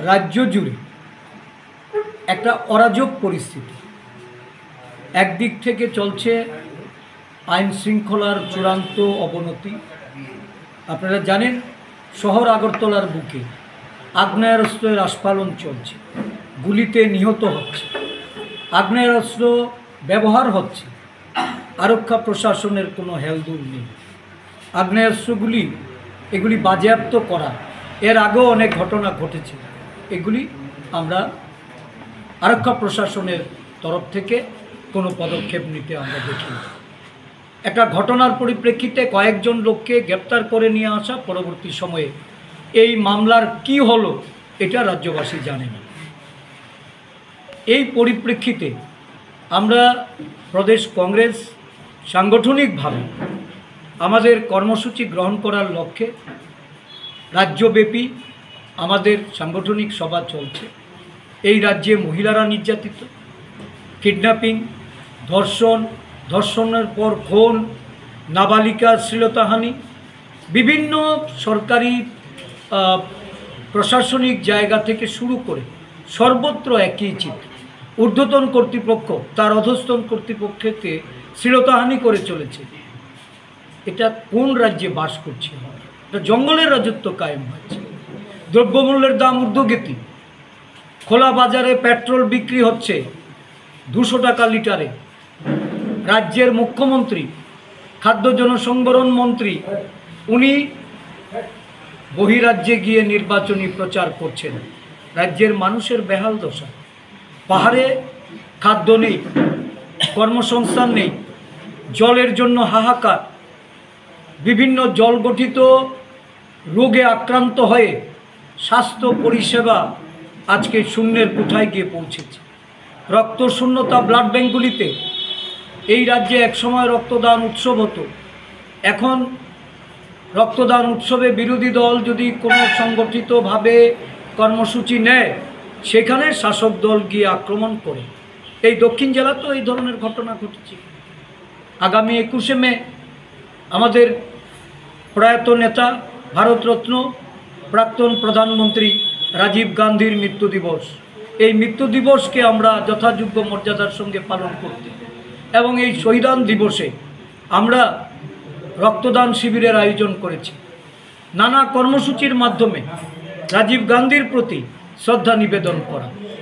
রাজ্য জুড়ে একটা অরাজক পরিস্থিতি। একদিক থেকে চলছে আইন শৃঙ্খলার চূড়ান্ত অবনতি। আপনারা জানেন, শহর আগরতলার বুকে আগ্নেয়াস্ত্রের আস্ফালন চলছে, গুলিতে নিহত হচ্ছে, আগ্নেয়াস্ত্র ব্যবহার হচ্ছে, আরক্ষা প্রশাসনের কোনো হেলদোল নেই। আগ্নেয়াস্ত্রগুলি এগুলি বাজেয়াপ্ত করা, এর আগেও অনেক ঘটনা ঘটেছে। এগুলি আমরা আরক্ষা প্রশাসনের তরফ থেকে কোনো পদক্ষেপ নিতে আমরা দেখি। একটা ঘটনার পরিপ্রেক্ষিতে কয়েকজন লোককে গ্রেপ্তার করে নিয়ে আসা, পরবর্তী সময়ে এই মামলার কি হলো এটা রাজ্যবাসী জানে না। এই পরিপ্রেক্ষিতে আমরা প্রদেশ কংগ্রেস সাংগঠনিকভাবে আমাদের কর্মসূচি গ্রহণ করার লক্ষ্যে রাজ্যব্যাপী আমাদের সাংগঠনিক সভা চলছে। এই রাজ্যে মহিলারা নির্যাতিত, কিডন্যাপিং, ধর্ষণ, ধর্ষণের পর খুন, নাবালিকা শ্লীলতাহানি, বিভিন্ন সরকারি প্রশাসনিক জায়গা থেকে শুরু করে সর্বত্র একই চিত্র। ঊর্ধ্বতন কর্তৃপক্ষ তার অধস্তন কর্তৃপক্ষকে শ্লীলতাহানি করে চলেছে। এটা কোন রাজ্যে বাস করছে? এটা জঙ্গলের রাজত্ব কায়েম হচ্ছে। দ্রব্যমূল্যের দাম ঊর্ধ্বগতি, খোলা বাজারে পেট্রোল বিক্রি হচ্ছে 200 টাকা লিটারে। রাজ্যের মুখ্যমন্ত্রী, খাদ্য জনসংবরণ মন্ত্রী, উনি বহিরাজ্যে গিয়ে নির্বাচনী প্রচার করছেন। রাজ্যের মানুষের বেহাল দশা। পাহাড়ে খাদ্য নেই, কর্মসংস্থান নেই, জলের জন্য হাহাকার। বিভিন্ন জলগঠিত রোগে আক্রান্ত হয়ে স্বাস্থ্য পরিষেবা আজকে শূন্যের কোঠায় গিয়ে পৌঁছেছে। রক্ত শূন্যতা ব্লাড ব্যাঙ্কগুলিতে। এই রাজ্যে একসময় রক্তদান উৎসব হতো, এখন রক্তদান উৎসবে বিরোধী দল যদি কোনো সংগঠিতভাবে কর্মসূচি নেয়, সেখানে শাসক দল গিয়ে আক্রমণ করে। এই দক্ষিণ জেলাতেও এই ধরনের ঘটনা ঘটেছে। আগামী 21শে মে আমাদের প্রয়াত নেতা, ভারতরত্ন প্রাক্তন প্রধানমন্ত্রী রাজীব গান্ধীর মৃত্যু দিবস। এই মৃত্যু দিবসকে আমরা যথাযোগ্য মর্যাদার সঙ্গে পালন করতে এবং এই শহীদান দিবসে আমরা রক্তদান শিবিরের আয়োজন করেছি। নানা কর্মসূচির মাধ্যমে রাজীব গান্ধীর প্রতি শ্রদ্ধা নিবেদন করা।